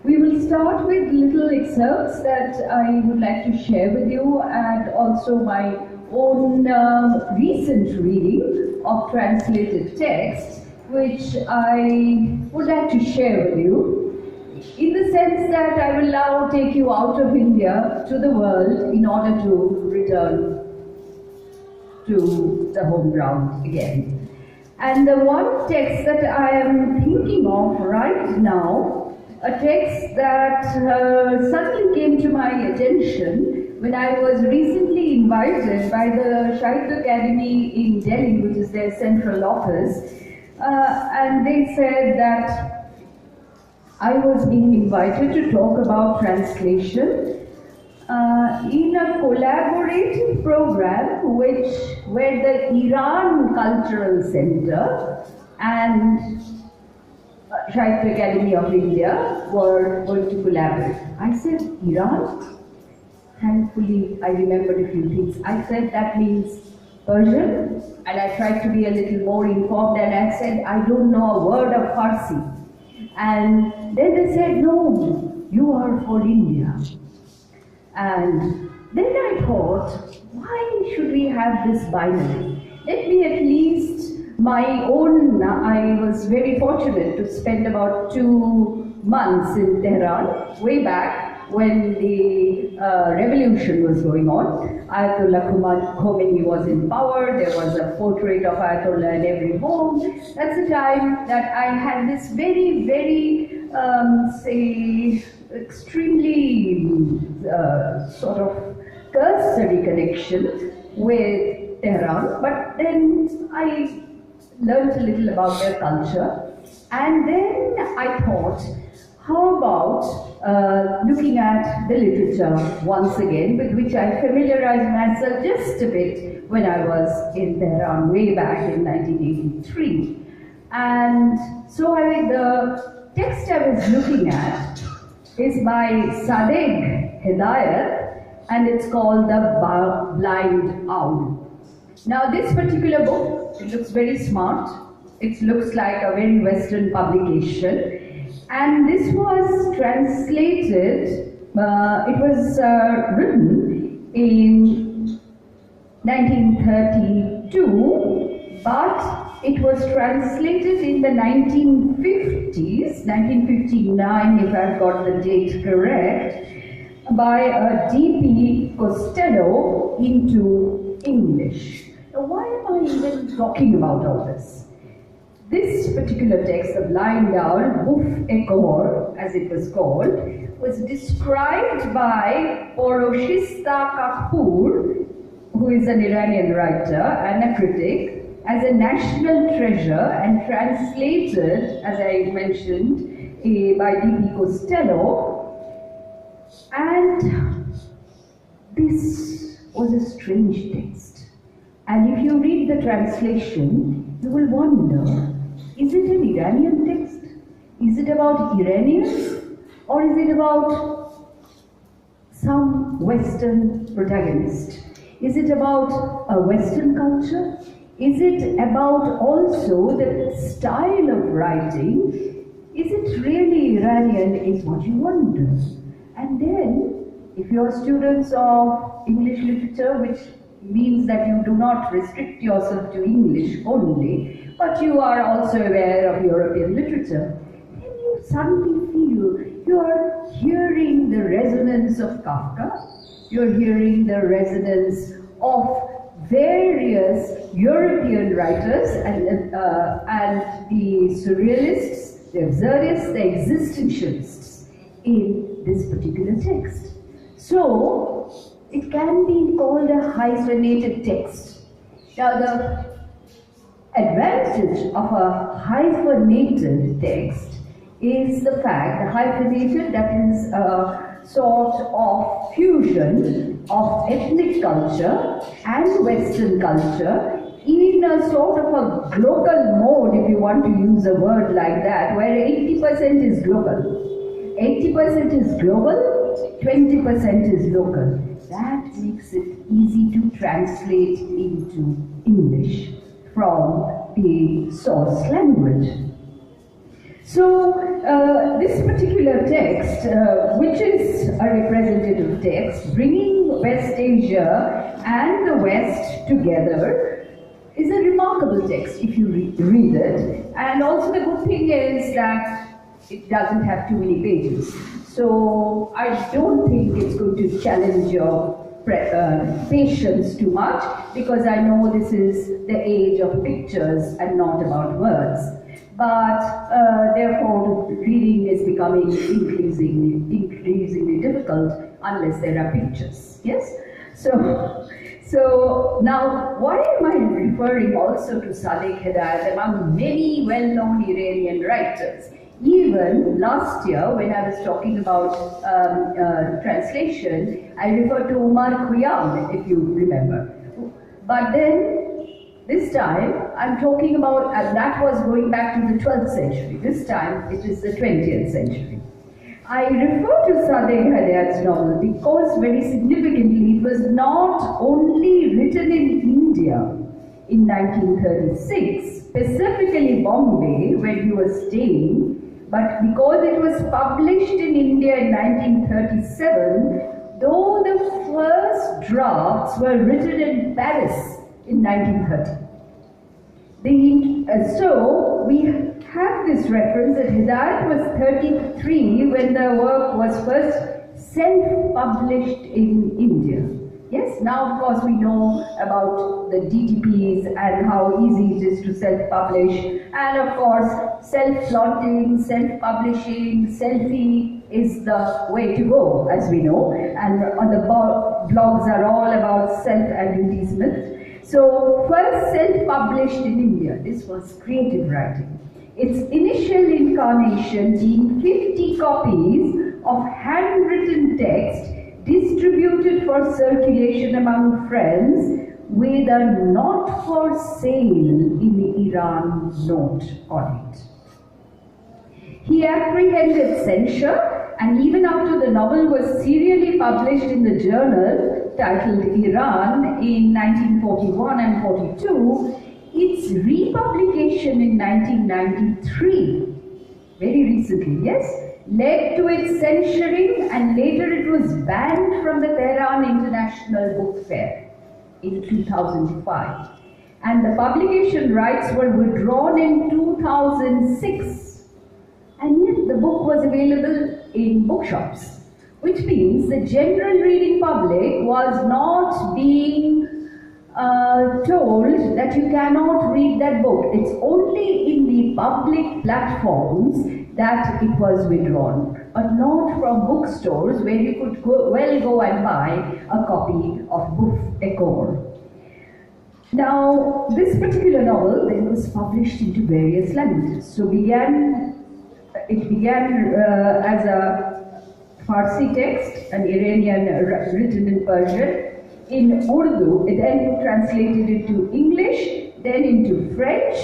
We will start with little excerpts that I would like to share with you, and also my own recent reading of translated text, which I would like to share with you, in the sense that I will now take you out of India to the world in order to return to the home ground again. And the one text that I am thinking of right now, a text that suddenly came to my attention when I was recently invited by the Sahitya Academy in Delhi, which is their central office, and they said that I was being invited to talk about translation in a collaborative program where the Iran Cultural Center and Sahitya Academy of India were going to collaborate. I said, Iran? Thankfully, I remembered a few things. I said, that means Persian, and I tried to be a little more informed, and I said, I don't know a word of Farsi. And then they said, no, you are for India. And then I thought, why should we have this binary? Let me at least my own, I was very fortunate to spend about 2 months in Tehran, way back when the revolution was going on. Ayatollah Khomeini was in power, there was a portrait of Ayatollah in every home. That's the time that I had this very, very, say, extremely sort of cursory connection with Tehran, but then I learned a little about their culture, and then I thought, how about looking at the literature once again, with which I familiarized myself just a bit when I was in Tehran way back in 1983. And so the text I was looking at is by Sadegh Hidayat, and it's called The Blind Owl. Now this particular book, it looks very smart, it looks like a very Western publication, and this was translated, it was written in 1932, but it was translated in the 1950s, 1959 if I've got the date correct, by D.P. Costello into English. Now why am I even talking about all this? This particular text, The Blind Owl, Bouf-e-Khor, as it was called, was described by Poroshista Kapoor, who is an Iranian writer and a critic, as a national treasure, and translated, as I mentioned, by D.P. Costello. And this was a strange text. And if you read the translation, you will wonder, is it an Iranian text? Is it about Iranians? Or is it about some Western protagonist? Is it about a Western culture? Is it about also the style of writing? Is it really Iranian, is what you wonder. And then, if you are students of English literature, which means that you do not restrict yourself to English only, but you are also aware of European literature, then you suddenly feel you are hearing the resonance of Kafka, you are hearing the resonance of various European writers and the surrealists, the absurdists, the existentialists in this particular text. So, it can be called a hyphenated text. Now, the advantage of a hyphenated text is the fact, the hyphenated, that is a sort of fusion of ethnic culture and Western culture in a sort of a global mode, if you want to use a word like that, where 80% is global. 80% is global, 20% is local. That makes it easy to translate into English from the source language. So, this particular text which is a representative text, bringing West Asia and the West together, is a remarkable text if you read it. And also the good thing is that it doesn't have too many pages. So I don't think it's going to challenge your patience too much, because I know this is the age of pictures and not about words. But therefore, reading is becoming increasingly difficult unless there are pictures. Yes. So now, why am I referring also to Sadiq Hidayat among many well-known Iranian writers? Even last year, when I was talking about translation, I referred to Umar Khayyam, if you remember. But then, this time, I'm talking about, and that was going back to the 12th century. This time, it is the 20th century. I refer to Sadiq Hidayat's novel because, very significantly, it was not only written in India in 1936, specifically Bombay, where he was staying, but because it was published in India in 1937, though the first drafts were written in Paris in 1930. So we have this reference that Hidayat was 33 when the work was first self-published in India. Yes, now of course we know about the DTPs and how easy it is to self-publish, and of course self-flaunting, self-publishing, selfie is the way to go, as we know, and on the blogs are all about self-advertisement. So first self-published in India, this was creative writing. Its initial incarnation being 50 copies of handwritten text distributed for circulation among friends with a not for sale in Iran note on it. He apprehended censure, and even after the novel was serially published in the journal titled Iran in 1941 and 42, its republication in 1993, very recently, yes, led to its censoring, and later it was banned from the Tehran International Book Fair in 2005. And the publication rights were withdrawn in 2006. And yet the book was available in bookshops, which means the general reading public was not being told that you cannot read that book. It's only in the public platforms that it was withdrawn, but not from bookstores where you could go and buy a copy of Bouffe Decor. Now, this particular novel then was published into various languages. So it began as a Farsi text, an Iranian written in Persian, in Urdu, it then translated into English, then into French,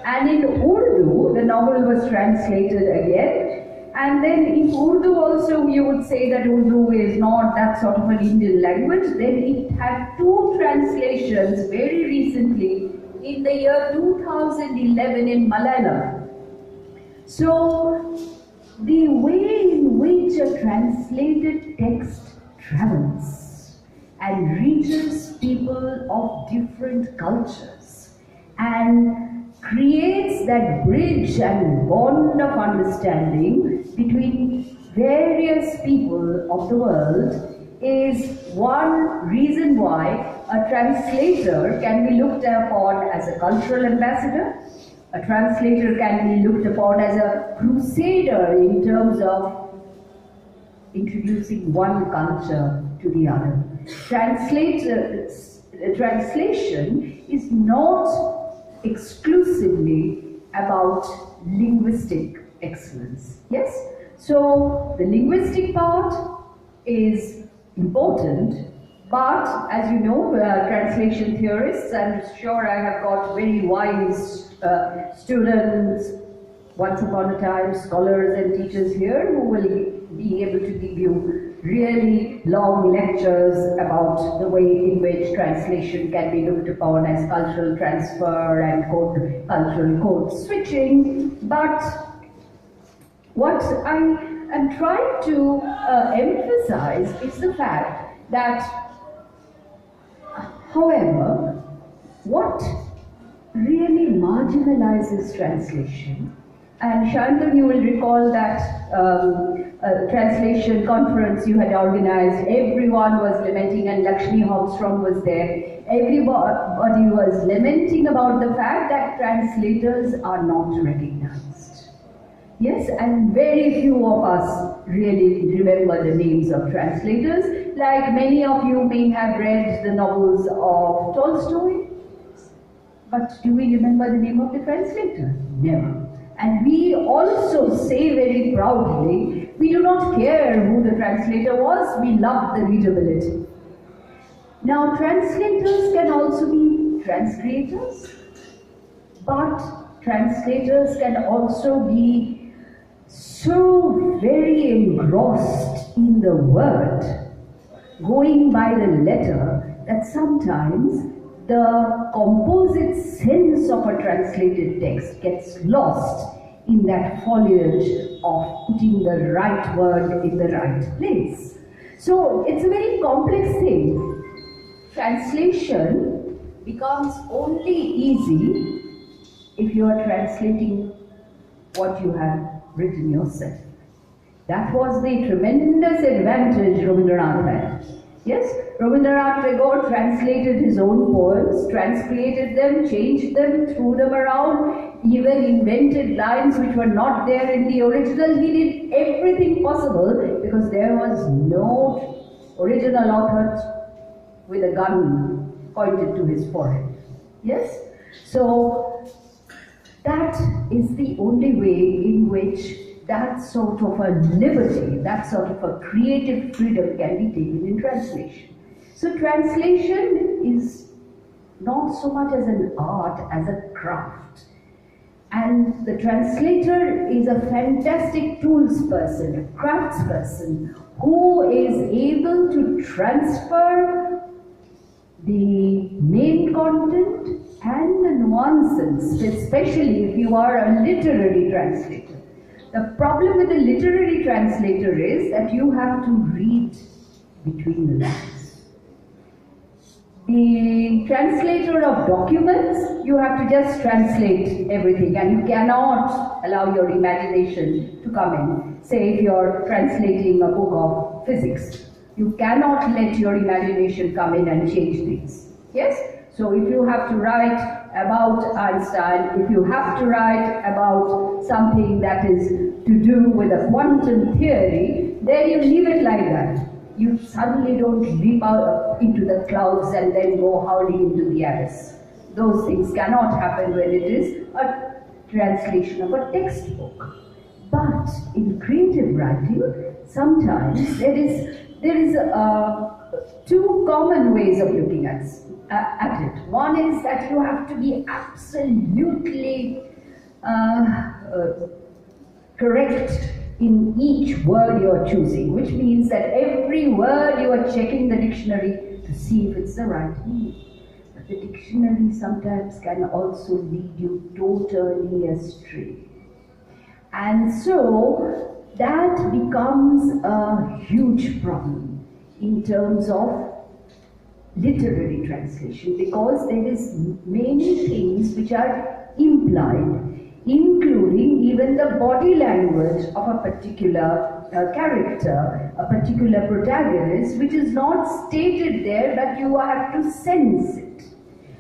and in Urdu, the novel was translated again. And then in Urdu also, you would say that Urdu is not that sort of an Indian language. Then it had two translations very recently in the year 2011 in Malayalam. So, the way in which a translated text travels and reaches people of different cultures and creates that bridge and bond of understanding between various people of the world is one reason why a translator can be looked upon as a cultural ambassador. A translator can be looked upon as a crusader in terms of introducing one culture to the other. Translation is not exclusively about linguistic excellence. Yes? So the linguistic part is important, but as you know, translation theorists, I'm sure I have got very wise students, once upon a time scholars and teachers here who will be able to give you really long lectures about the way in which translation can be looked upon as cultural transfer and cultural code switching. But what I am trying to emphasize is the fact that, however, what really marginalizes translation, and Shantan, you will recall that translation conference you had organized, everyone was lamenting, and Lakshmi Hogstrom was there. Everybody was lamenting about the fact that translators are not recognized. Yes, and very few of us really remember the names of translators. Like many of you may have read the novels of Tolstoy, but do we remember the name of the translator? Never. And we also say very proudly, we do not care who the translator was, we love the readability. Now, translators can also be transcreators, but translators can also be so very engrossed in the word, going by the letter, that sometimes the composite sense of a translated text gets lost in that foliage of putting the right word in the right place. So it's a very complex thing. Translation becomes only easy if you are translating what you have written yourself. That was the tremendous advantage Rabindranath had. Yes, Rabindranath Tagore translated his own poems, translated them, changed them, threw them around, even invented lines which were not there in the original. He did everything possible because there was no original author with a gun pointed to his forehead. Yes? So that is the only way in which that sort of a liberty, that sort of a creative freedom can be taken in translation. So translation is not so much as an art as a craft. And the translator is a fantastic tools person, a crafts person, who is able to transfer the main content and the nuances, especially if you are a literary translator. The problem with a literary translator is that you have to read between the lines. The translator of documents, you have to just translate everything, and you cannot allow your imagination to come in. Say if you're translating a book of physics, you cannot let your imagination come in and change things. Yes? So if you have to write about Einstein, if you have to write about something that is to do with a quantum theory, then you leave it like that. You suddenly don't leap out into the clouds and then go howling into the abyss. Those things cannot happen when it is a translation of a textbook. But in creative writing, sometimes there is two common ways of looking at it. One is that you have to be absolutely correct in each word you are choosing, which means that every word you are checking the dictionary to see if it's the right meaning. But the dictionary sometimes can also lead you totally astray. And so that becomes a huge problem in terms of literary translation, because there is many things which are implied, including even the body language of a particular character, a particular protagonist, which is not stated there, but you have to sense it.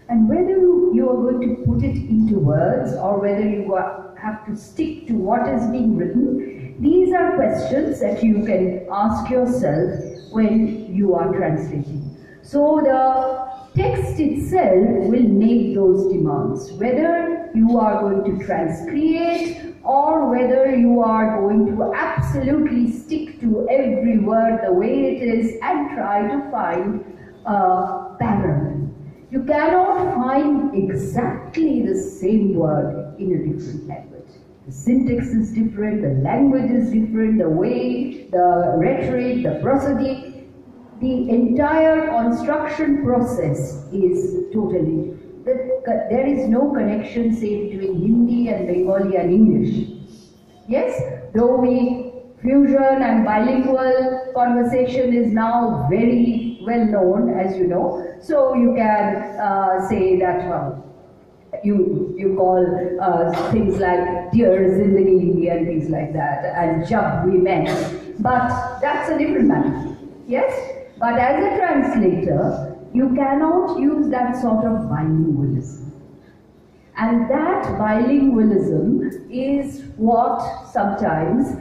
And whether you are going to put it into words or whether you have to stick to what is being written, these are questions that you can ask yourself when you are translating. So the text itself will make those demands, whether you are going to transcreate or whether you are going to absolutely stick to every word the way it is and try to find a parallel. You cannot find exactly the same word in a different language. The syntax is different, the language is different, the way, the rhetoric, the prosody, the entire construction process is totally different. There is no connection, say, between Hindi and Bengali and English. Yes, though we fusion and bilingual conversation is now very well known, as you know. So you can say that, well, you call things like dear Zindagi and things like that, and Jab we met. But that's a different matter. Yes? But as a translator, you cannot use that sort of bilingualism. And that bilingualism is what sometimes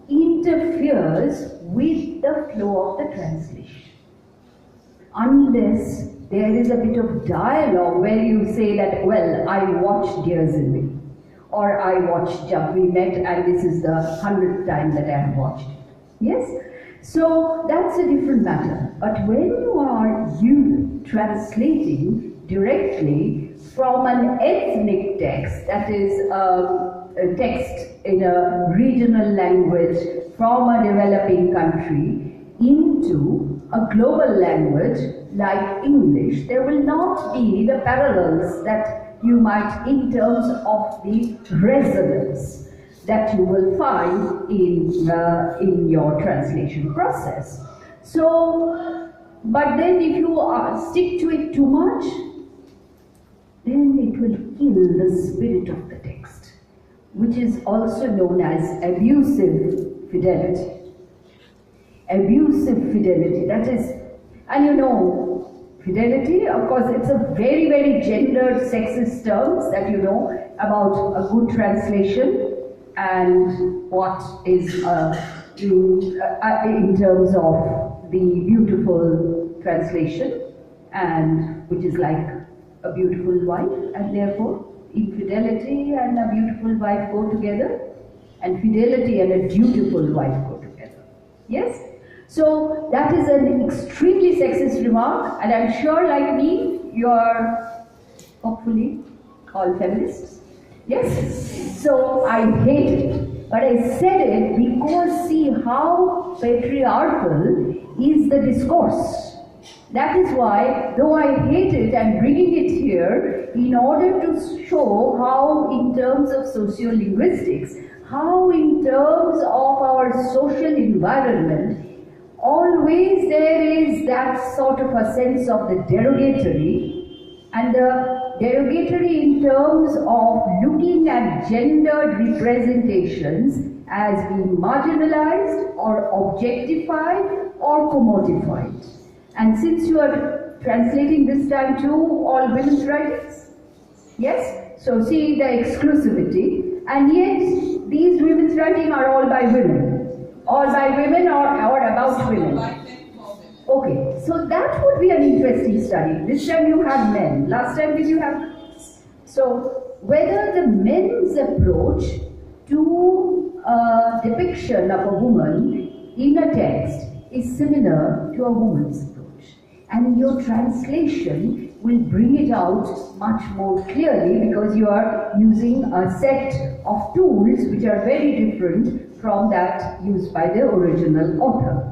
interferes with the flow of the translation. Unless there is a bit of dialogue where you say that, well, I watched Dear Zindagi, or I watched Jab We Met, and this is the 100th time that I have watched it. Yes? So that's a different matter. But when you are translating directly from an ethnic text, that is a text in a regional language from a developing country into a global language like English, there will not be the parallels that you might in terms of the resonance that you will find in your translation process. So, but then if you stick to it too much, then it will kill the spirit of the text, which is also known as abusive fidelity. Abusive fidelity, that is, and you know, fidelity, of course, it's a very, very gendered, sexist terms that you know about a good translation and what is in terms of the beautiful translation, and which is like a beautiful wife, and therefore infidelity and a beautiful wife go together, and fidelity and a dutiful wife go together. Yes? So that is an extremely sexist remark, and I'm sure, like me, you are hopefully all feminists. Yes? So I hate it. But I said it because see how patriarchal is the discourse. That is why, though I hate it, I'm bringing it here in order to show how in terms of sociolinguistics, how in terms of our social environment, always there is that sort of a sense of the derogatory, and the derogatory in terms of looking at gendered representations as being marginalized or objectified or commodified. And since you are translating this time to all women's writings, yes? So see the exclusivity, and yet these women's writings are all by women, or about women. Okay, so that would be an interesting study. This time you have men, last time did you have? So whether the men's approach to a depiction of a woman in a text is similar to a woman's approach. And your translation will bring it out much more clearly because you are using a set of tools which are very different from that used by the original author.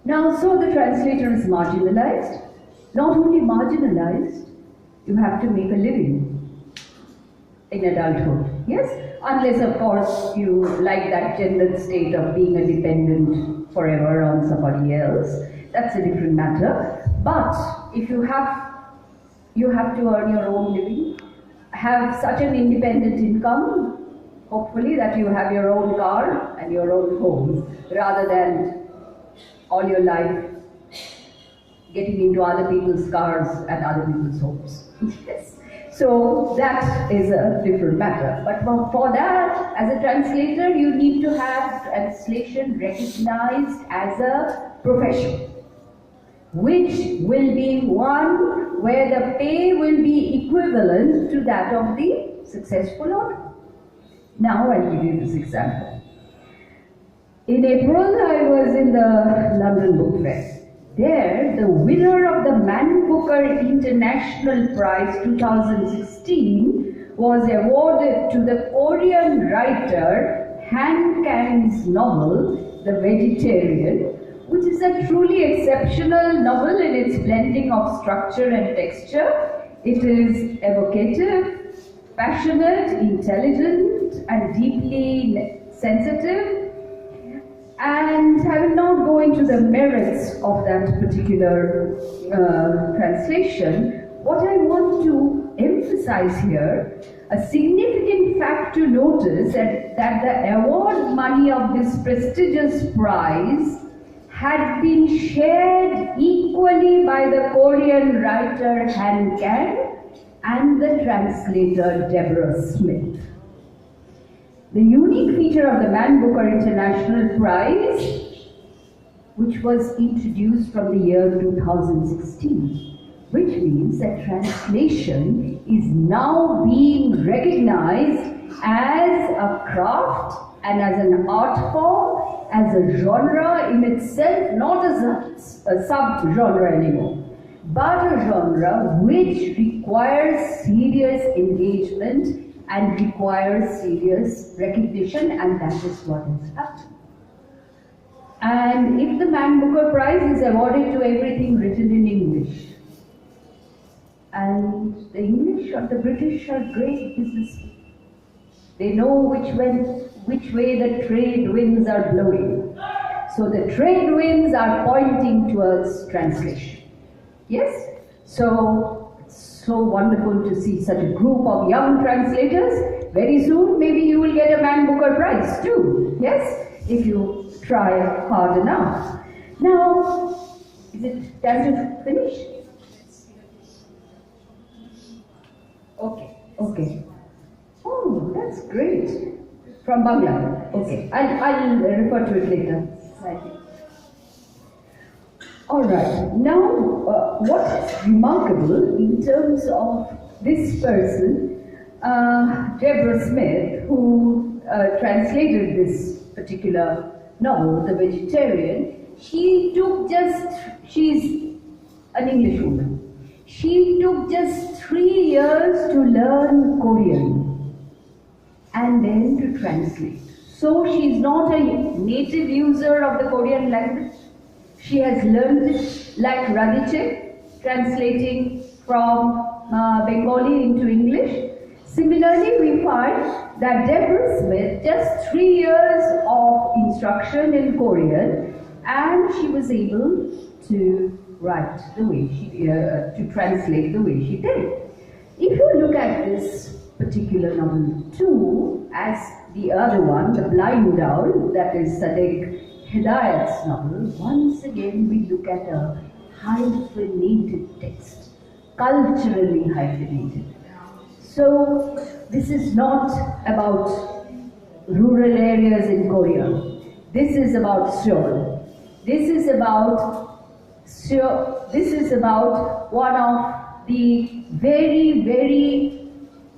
Now, so the translator is marginalized. Not only marginalized, you have to make a living in adulthood. Yes? Unless, of course, you like that gendered state of being a dependent forever on somebody else. That's a different matter. But if you have to earn your own living, have such an independent income, hopefully that you have your own car and your own home, rather than all your life getting into other people's cars and other people's homes. Yes. So that is a different matter. But for that, as a translator, you need to have translation recognized as a profession, which will be one where the pay will be equivalent to that of the successful author. Now I'll give you this example. In April, I was in the London Book Fair. There, the winner of the Man Booker International Prize 2016 was awarded to the Korean writer Han Kang's novel, The Vegetarian, which is a truly exceptional novel in its blending of structure and texture. It is evocative, passionate, intelligent, and deeply sensitive. And I will not go into the merits of that particular translation. What I want to emphasize here, a significant fact to notice that the award money of this prestigious prize had been shared equally by the Korean writer Han Kang and the translator Deborah Smith. The unique feature of the Man Booker International Prize, which was introduced from the year 2016, which means that translation is now being recognized as a craft and as an art form, as a genre in itself, not as a sub-genre anymore, but a genre which requires serious engagement and requires serious recognition, and that is what has happened. And if the Man Booker Prize is awarded to everything written in English, and the English or the British are great businessmen, they know which way the trade winds are blowing. So the trade winds are pointing towards translation. Yes? So wonderful to see such a group of young translators. Very soon, maybe you will get a Man Booker Prize too. Yes? If you try hard enough. Now, is it time to finish? Okay. Oh, that's great. From Bangla. Okay, I'll refer to it later. All right. Now, what is remarkable in terms of this person, Deborah Smith, who translated this particular novel, The Vegetarian, she's an English woman. She took just 3 years to learn Korean and then to translate. So she's not a native user of the Korean language. She has learned it like Radice, translating from Bengali into English. Similarly, we find that Deborah Smith, just 3 years of instruction in Korean, and she was able to write the way to translate the way she did. If you look at this particular novel too, as the other one, The Blind Owl, that is Sadiq Hidayat's novel, once again we look at a hyphenated text, culturally hyphenated. So this is not about rural areas in Korea. This is about Seoul. This is about one of the very, very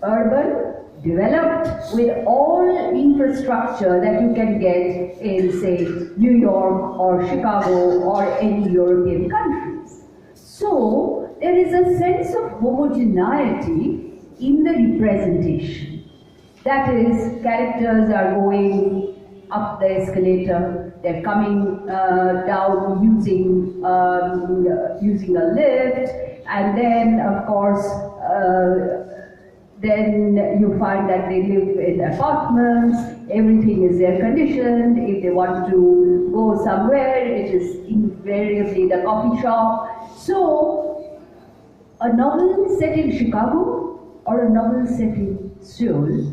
urban, developed with all infrastructure that you can get in, say, New York or Chicago or any European countries. So there is a sense of homogeneity in the representation. That is, characters are going up the escalator, they're coming down using a lift, and then of course then you find that they live in apartments, everything is air conditioned. If they want to go somewhere, it is invariably the coffee shop. So a novel set in Chicago or a novel set in Seoul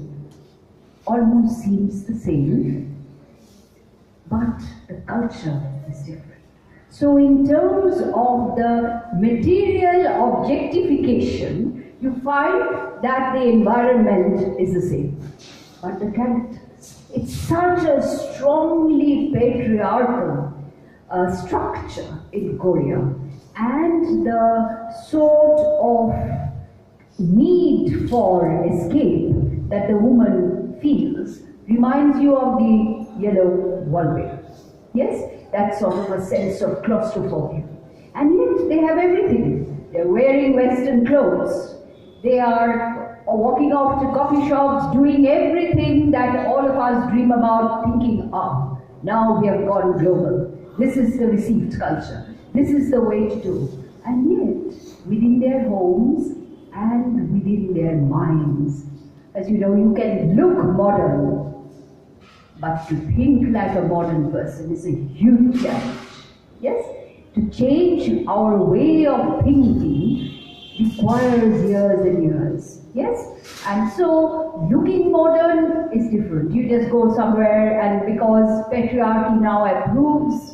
almost seems the same, but the culture is different. So in terms of the material objectification, you find that the environment is the same, but the characters. It's such a strongly patriarchal structure in Korea, and the sort of need for escape that the woman feels reminds you of the yellow wallpaper. Yes, that sort of a sense of claustrophobia. And yet they have everything. They're wearing Western clothes. They are walking off to coffee shops, doing everything that all of us dream about, thinking, now we have gone global. This is the received culture. This is the way to do. And yet, within their homes and within their minds, as you know, you can look modern, But to think like a modern person is a huge challenge. Yes? To change our way of thinking requires years and years. Yes? And so looking modern is different. You just go somewhere, and because patriarchy now approves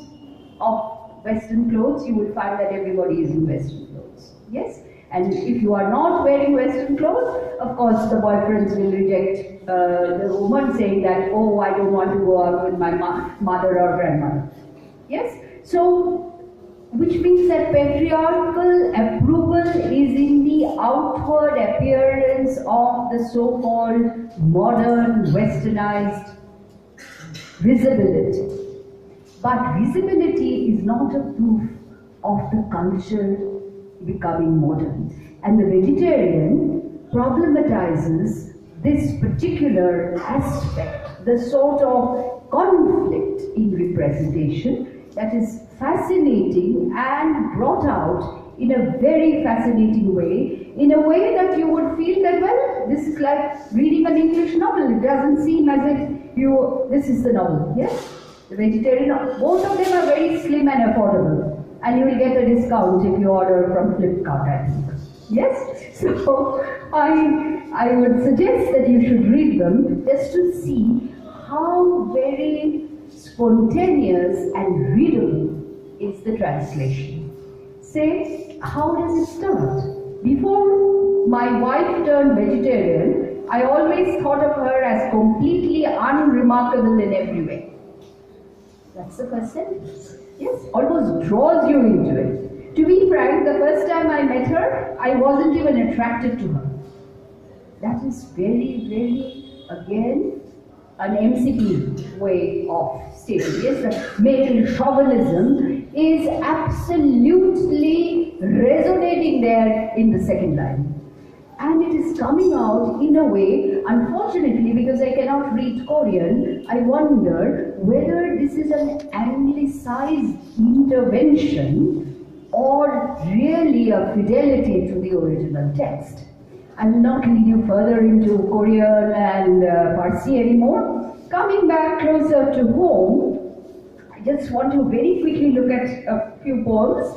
of Western clothes, you will find that everybody is in Western clothes. Yes? And if you are not wearing Western clothes, of course the boyfriends will reject the woman, saying that, oh, I don't want to go out with my mother or grandmother. Yes? So, which means that patriarchal approval is in the outward appearance of the so-called modern, westernized visibility. But visibility is not a proof of the culture becoming modern. And the vegetarian problematizes this particular aspect, the sort of conflict in representation that is fascinating and brought out in a very fascinating way, in a way that you would feel that, well, this is like reading an English novel. It doesn't seem as if this is the novel, yes? The vegetarian, both of them are very slim and affordable, and you will get a discount if you order from Flipkart, I think. Yes? So, I would suggest that you should read them just to see how very spontaneous and readable is the translation. Say, how does it start? Before my wife turned vegetarian, I always thought of her as completely unremarkable in every way. That's the first sentence. Yes, almost draws you into it. To be frank, the first time I met her, I wasn't even attracted to her. That is very, very, again, an MCP way of stating. Yes, the male chauvinism is absolutely resonating there in the second line. And it is coming out in a way, unfortunately, because I cannot read Korean, I wonder whether this is an anglicized intervention or really a fidelity to the original text. I will not lead you further into Korean and Farsi anymore. Coming back closer to home, I just want to very quickly look at a few poems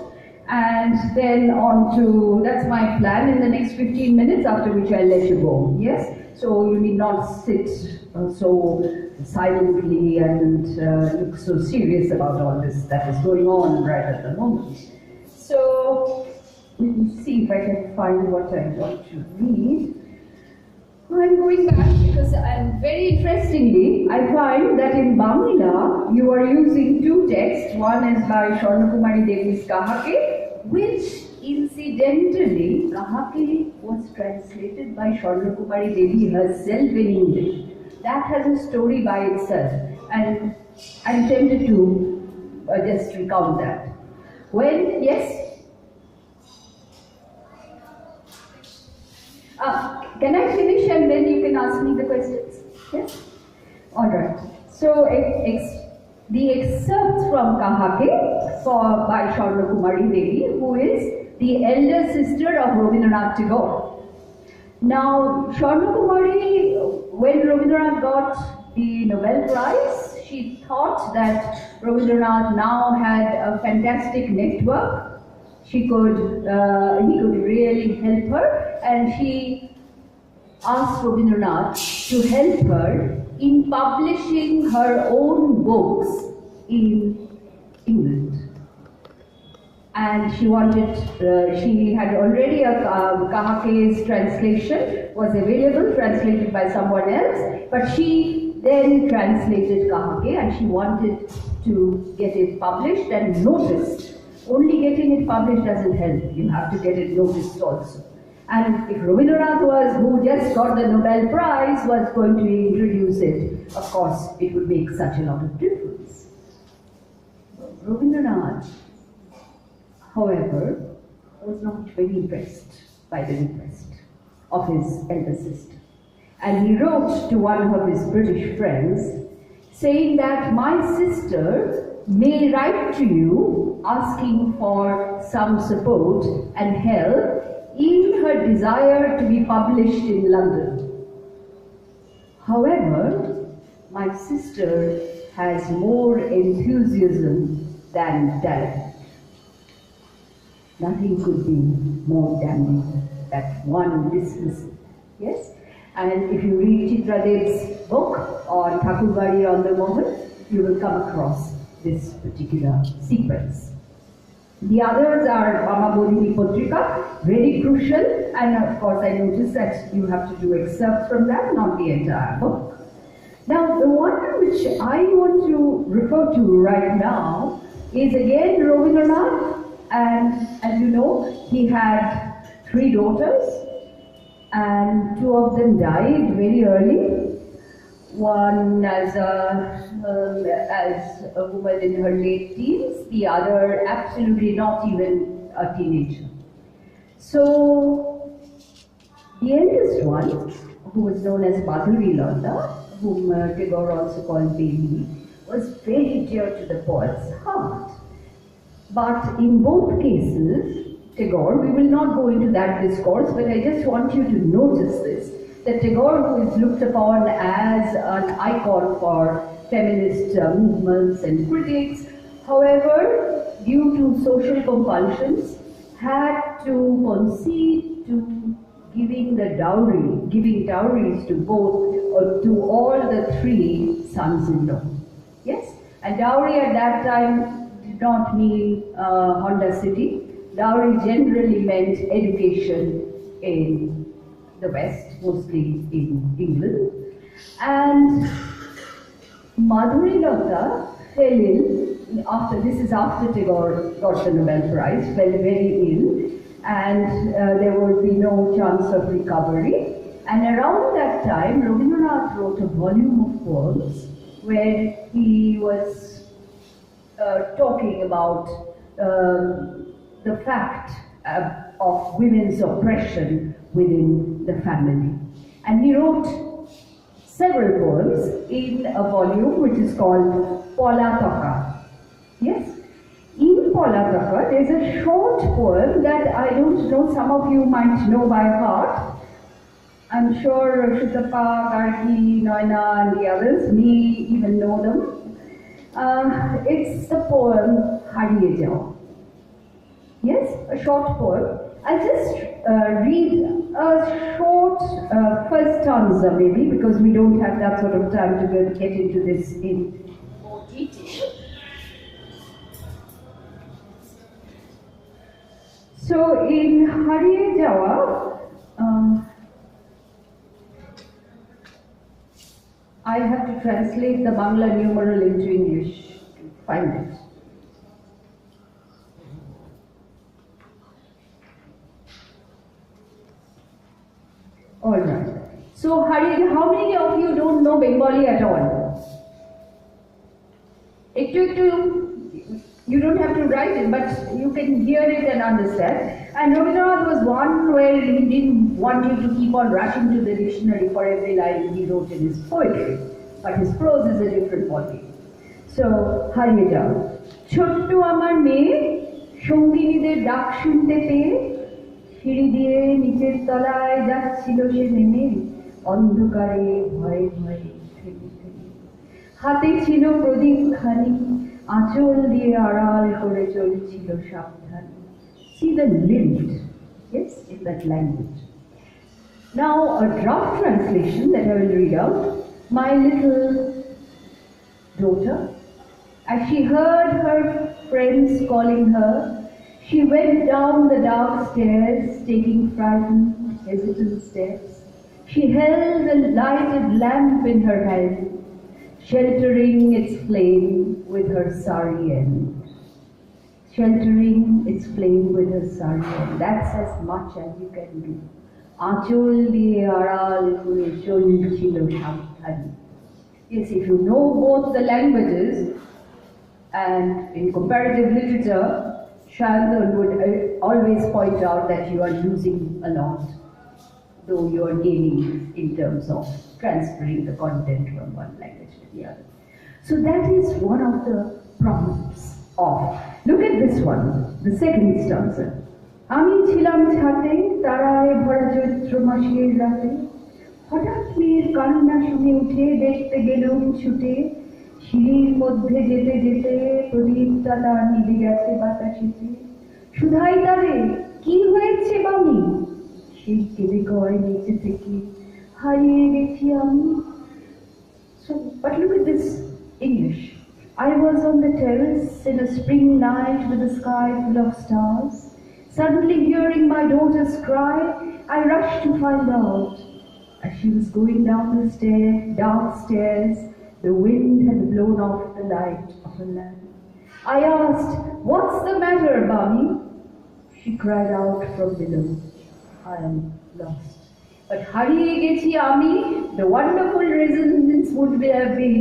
and then on to, that's my plan in the next 15 minutes, after which I'll let you go. Yes? So you need not sit so silently and look so serious about all this that is going on right at the moment. So, let me see if I can find what I want to read. I'm going back because very interestingly, I find that in Bangla, you are using two texts. One is by Swarnakumari Devi's Kahake, which incidentally, Kahake was translated by Swarnakumari Devi herself in English. That has a story by itself, and I'm tempted to just recount that. When, yes? Can I finish and then you can ask me the questions? Yes? Alright. So, the excerpt from Kahake by Swarnakumari Devi, who is the elder sister of Rabindranath Tagore. Now, Swarnakumari, when Rabindranath got the Nobel Prize, she thought that Rabindranath now had a fantastic network. He could really help her, and she asked Rabindranath to help her in publishing her own books in England. And she wanted, she had already Kahake's translation was available, translated by someone else, but she then translated Kahake and she wanted to get it published and noticed. Only getting it published doesn't help, you have to get it noticed also. And if Rabindranath who just got the Nobel Prize, was going to introduce it, of course, it would make such a lot of difference. Rabindranath, however, was not very impressed by the request of his elder sister. And he wrote to one of his British friends, saying that my sister may write to you asking for some support and help in her desire to be published in London. However, my sister has more enthusiasm than talent. Nothing could be more damning than one dismissal. Yes? And if you read Chitra Dev's book on Thakurbari on the Mohan, you will come across this particular sequence. The others are Mama Bodhini Potrika, very crucial, and of course I noticed that you have to do excerpts from that, not the entire book. Now the one which I want to refer to right now is again Rabindranath, and as you know, he had 3 daughters, and 2 of them died very early. One as a woman in her late teens, the other absolutely not even a teenager. So the eldest one, who was known as Madhuri Lata, whom Tagore also called Baby, was very dear to the poet's heart. But in both cases, Tagore, we will not go into that discourse, but I just want you to notice this, that Tagore, who is looked upon as an icon for feminist movements and critics, however, due to social compulsions, had to concede to giving dowries to all the 3 sons-in-law. Yes? And dowry at that time did not mean Honda City. Dowry generally meant education in the West, mostly in England. And Madhuri Lata fell ill, this is after Tagore got the Nobel Prize, fell very ill, and there would be no chance of recovery. And around that time, Rabindranath wrote a volume of poems where he was talking about the fact of women's oppression within the family. And he wrote several poems in a volume which is called Polataka. Yes? In Polataka, there's a short poem that I don't know, some of you might know by heart. I'm sure Shutapa, Karki, Noina and the others may even know them. It's the poem Hariye Jao. Yes, a short poem. I'll just read a short first stanza maybe, because we don't have that sort of time to get into this in more detail. So in Hariye Jawa, I have to translate the Bangla numeral into English to find it. Alright. So how many of you don't know Bengali at all? You don't have to write it, but you can hear it and understand. And Rabindranath was one where he didn't want you to keep on rushing to the dictionary for every line he wrote in his poetry. But his prose is a different ballgame. So, Hariye Jao. Chotto amar meye, সঙ্গিনীদের ডাক শুনতে পেয়ে সিঁড়ি দিয়ে নিচের তলায় যাচ্ছিল সে নেমে অন্ধকারে ভয়ে ভয়ে থেমে থেমে হাতে ছিল প্রদীপ খানি আঁচল দিয়ে আড়াল করে চলছিল সাবধানে. See the lilt, yes, in that language. Now a draft translation that I will read out. My little daughter, as she heard her friends calling her, she went down the dark stairs, taking frightened, hesitant steps. She held a lighted lamp in her hand, sheltering its flame with her sari end. Sheltering its flame with her sari end. That's as much as you can do. আঁচল দিয়ে আড়াল করে চলছিল সাবধানে. Yes, if you know both the languages, and in comparative literature, Shantan would always point out that you are losing a lot, though you are gaining in terms of transferring the content from one language to the other. So that is one of the problems of. Look at this one, the second stanza. আমি ছিলাম ছাতে তারায় ভরা চৈত্র মাসের রাতে হঠাৎ মেয়ের কান্না শুনে উঠে দেখতে গেলুম ছুটে, সিঁড়ির মধ্যে যেতে যেতে প্রদীপটা তার নিভে গেছে বাতাসেতে। শুধাই তারে, কি হয়েছে বামি? সেই কেঁদে কয় নিচে থেকে, হারিয়ে গেছি আমি। So, but look at this English. I was on the terrace in a spring night with the sky full of stars. Suddenly hearing my daughter's cry, I rushed to find out. As she was going down the dark stairs, the wind had blown off the light of her lamp. I asked, "What's the matter, Bami?" She cried out from below, "I am lost." But hariye gechi ami, the wonderful resonance would have been,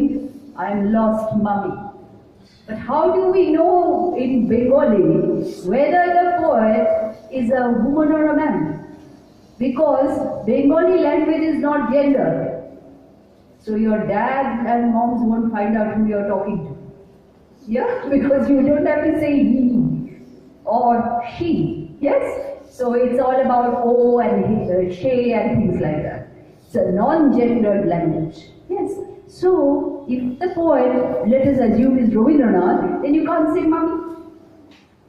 "I am lost, Mummy." But how do we know in Bengali whether the poet is a woman or a man? Because Bengali language is not gender. So your dad and moms won't find out who you're talking to. Yeah, because you don't have to say he or she. Yes? So it's all about O and she and things like that. It's a non-gendered language. Yes. So if the poet, let us assume, is Rabindranath, then you can't say Mummy.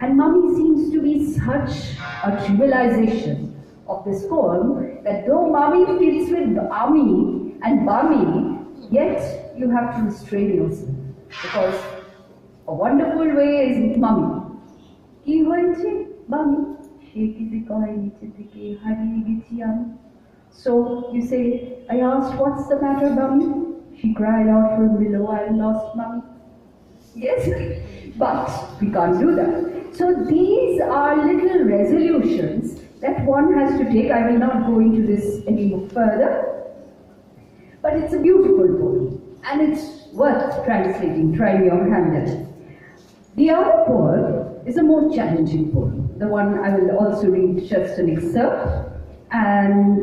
And Mummy seems to be such a trivialization of this poem that though Mummy fits with Ami and Bami, yet you have to restrain yourself. Because a wonderful way is Mummy. Ki hoyeche Bami? So you say, I asked, "What's the matter, Bami?" She cried out from below, "I lost Mummy." Yes, but we can't do that. So these are little resolutions that one has to take. I will not go into this any further, but it's a beautiful poem and it's worth translating. Try your hand at it. The other poem is a more challenging poem. The one I will also read just an excerpt, and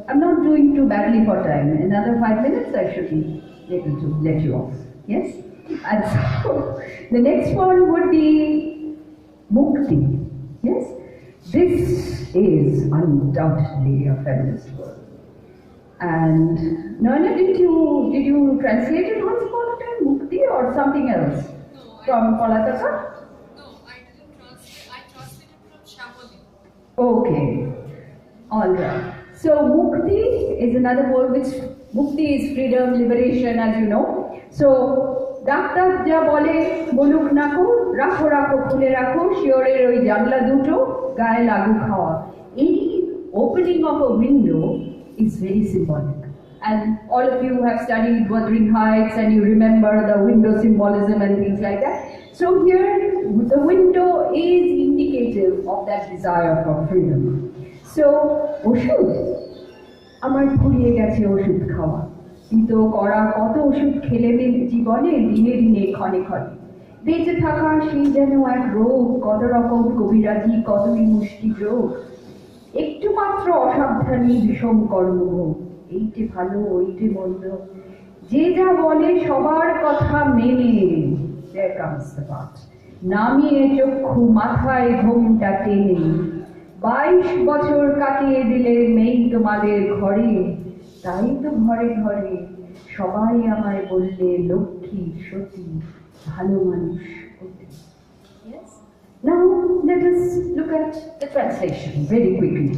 I'm not doing too badly for time. Another 5 minutes I should be able to let you off. Yes? And so the next one would be Mukti. Yes? This is undoubtedly a feminist word. And Noina, did you translate it once upon a time, Mukti, or something else? From Kolkata? No, I didn't translate. I translated from Shamoli. Okay. All right. So Mukti is another word which Mukti is freedom, liberation, as you know. So doctor যা বলে বলুক নাকো, রাখো রাখো খুলে রাখো শিওরের ওই জানলা দুটো, গায়ে লাগু খাওয়া. Any opening of a window is very symbolic. And all of you have studied Wuthering Heights and you remember the window symbolism and things like that. So here the window is indicative of that desire for freedom. So ওষুধ আমার ফুরিয়ে গেছে ওষুধ খাওয়া, কিন্তু করা কত ওষুধ খেলে জীবনে দিনে দিনে ক্ষণে ক্ষণে। বেঁচে থাকা সেই যেন এক রোগ, কত রকম কবিরাজি, কতই মুষ্টি যোগ, একটু মাত্র অসাবধানী বিষম কর্মভোগ, এইটে ভালো ওইটে মন্দ, যে যা বলে সবার কথা মেনে। There comes the part. নামিয়ে চক্ষু মাথায় ঘোমটা টেনে, 22 বছর কাটিয়ে দিলে মেয়ে তোমাদের ঘরে, তাই তো ঘরে ঘরে সবাই আমায় বললে লক্ষ্মী সতী ভালো মানুষ হতে। Yes? Now let us look at the translation very quickly.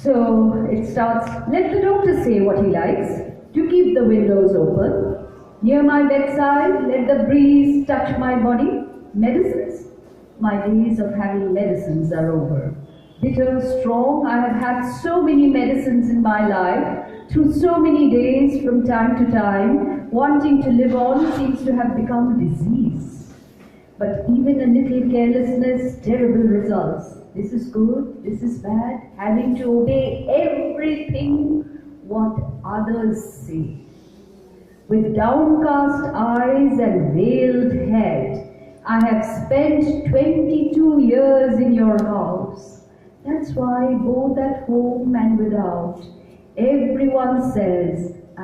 So it starts, let the doctor say what he likes, to keep the windows open. Near my bedside, let the breeze touch my body. Medicines? My days of having medicines are over. Bitter, strong, I have had so many medicines in my life, through so many days from time to time. Wanting to live on seems to have become disease. But even a little carelessness, terrible results. This is good, this is bad, having to obey everything what others say. With downcast eyes and veiled head, I have spent 22 years in your house. That's why both at home and without, everyone says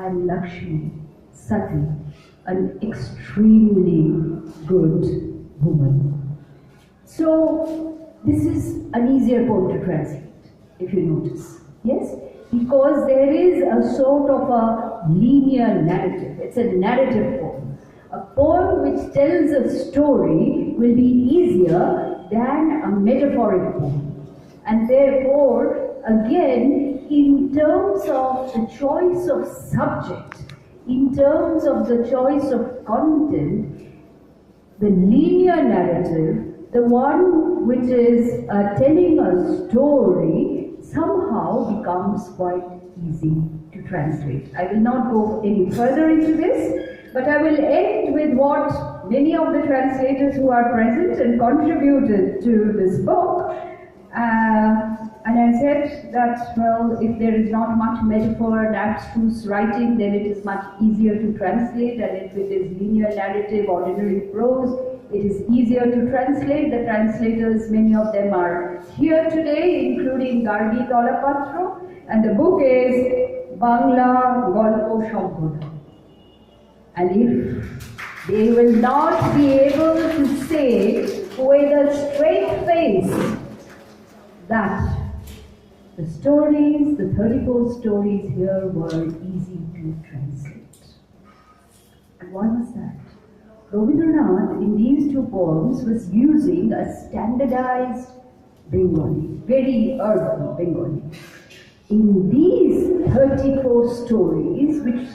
I'm Lakshmi, Sati, an extremely good woman. So this is an easier poem to translate. if you notice. Yes? Because there is a sort of a linear narrative. It's a narrative poem. A poem which tells a story will be easier than a metaphoric poem. And therefore, again, in terms of the choice of subject, in terms of the choice of content, the linear narrative, the one which is telling a story, somehow becomes quite easy to translate. I will not go any further into this, but I will end with what many of the translators who are present and contributed to this book. And I said that, well, if there is not much metaphor and abstruse writing, then it is much easier to translate, and if it is linear narrative, ordinary prose, it is easier to translate. The translators, many of them are here today, including Gargi Dolapatro, and the book is Bangla Golpo Shambhoda. And if they will not be able to say with a straight face that the stories, the 34 stories here were easy to translate. And why was that? Rabindranath, in these two poems, was using a standardized Bengali, very urban Bengali. In these 34 stories, which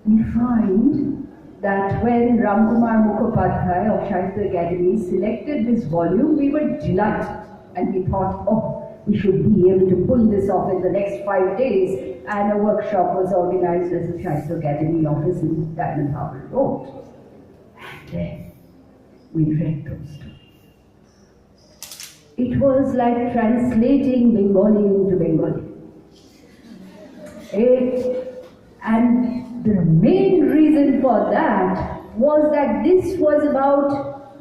we find that when Ramkumar Mukhopadhyay of Sahitya Academy selected this volume, we were delighted. And we thought, oh, we should be able to pull this off in the next 5 days. And a workshop was organized as the Sahitya Academy office in Diamond Harbour Road. And then we read those stories. It was like translating Bengali into Bengali. And the main reason for that was that this was about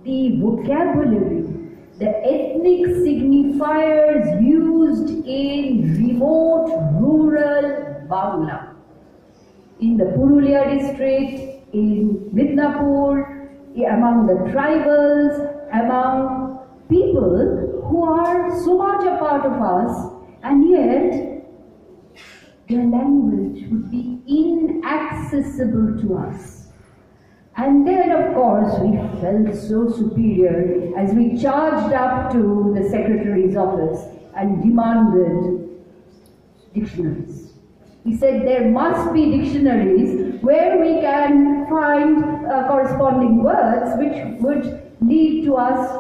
the vocabulary, the ethnic signifiers used in remote rural Bangla. In the Purulia district, in Midnapur, among the tribals, among people who are so much a part of us, and yet their language would be inaccessible to us. And then, of course, we felt so superior as we charged up to the secretary's office and demanded dictionaries. He said there must be dictionaries where we can find corresponding words which would lead to us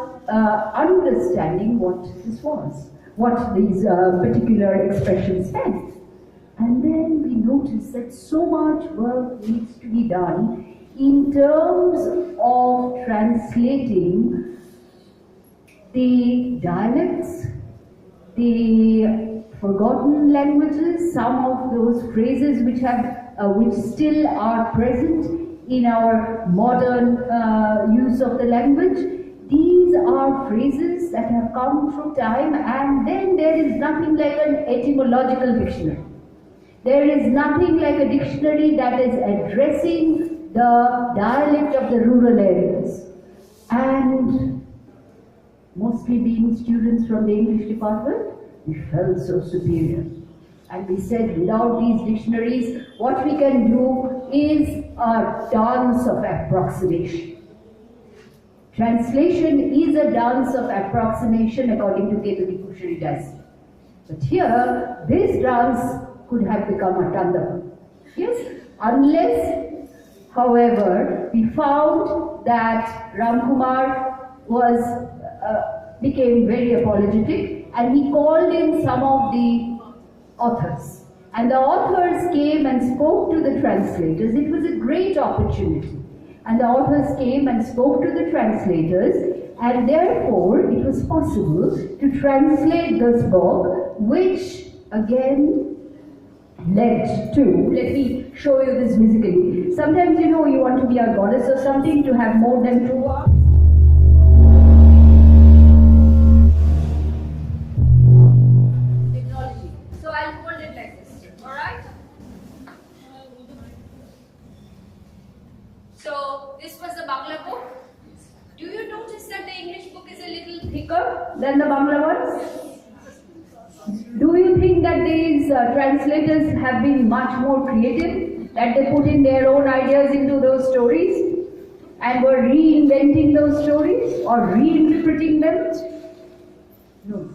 understanding what this was, what these particular expressions meant. And then we noticed that so much work needs to be done in terms of translating the dialects, the forgotten languages, some of those phrases which still are present in our modern use of the language. These are phrases that have come through time, and then there is nothing like an etymological dictionary. There is nothing like a dictionary that is addressing the dialect of the rural areas. And mostly being students from the English department, we felt so superior. And we said, without these dictionaries, what we can do is a dance of approximation. Translation is a dance of approximation according to Ketuli Kushari. But here, this dance could have become a tandava. Yes, unless, however, we found that Ramkumar became very apologetic, and he called in some of the authors. And the authors came and spoke to the translators. It was a great opportunity. And the authors came and spoke to the translators, and therefore it was possible to translate this book, which again led to, let me show you this physically. Sometimes, you know, you want to be a goddess or something, to have more than 2 arms. Technology. So I'll hold it like this, alright? So this was the Bangla book. Do you notice that the English book is a little thicker than the Bangla ones? Do you think that these translators have been much more creative, that they put in their own ideas into those stories and were reinventing those stories or reinterpreting them? No.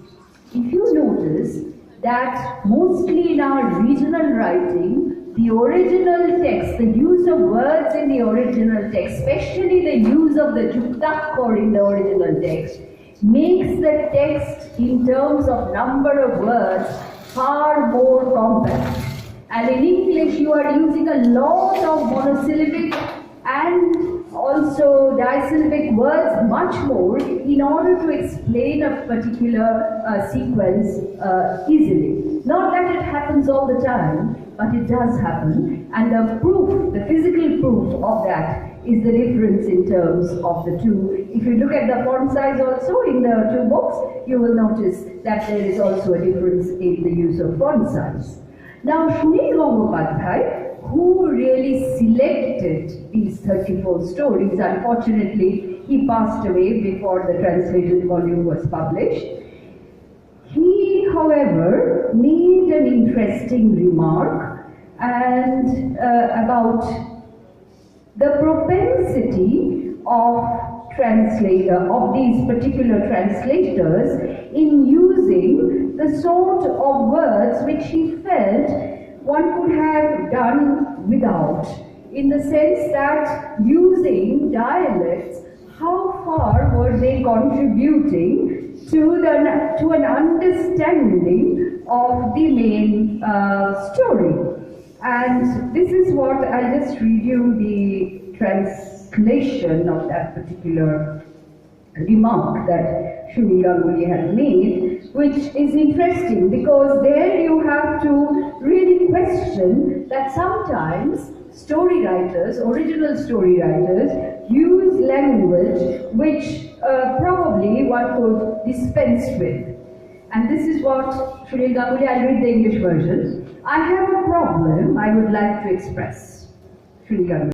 If you notice that mostly in our regional writing, the original text, the use of words in the original text, especially the use of the juktakkor in the original text, makes the text in terms of number of words far more compact. And in English you are using a lot of monosyllabic and also disyllabic words much more in order to explain a particular sequence easily. Not that it happens all the time, but it does happen, and the proof, the physical proof of that is the difference in terms of the two. If you look at the font size also in the two books, you will notice that there is also a difference in the use of font size. Now, Sunil Gangopadhyay, who really selected these 34 stories, unfortunately, he passed away before the translated volume was published. He, however, made an interesting remark about the propensity of these particular translators in using the sort of words which he felt one could have done without, in the sense that using dialects, how far were they contributing to an understanding of the main story. And this is what, I'll just read you the translation of that particular remark that Sunil Ganguly had made, which is interesting because there you have to really question that sometimes story writers, original story writers, use language which probably one could dispense with. And this is what Sunil Ganguly, I'll read the English version. I have a problem I would like to express. Sunil Ganguly.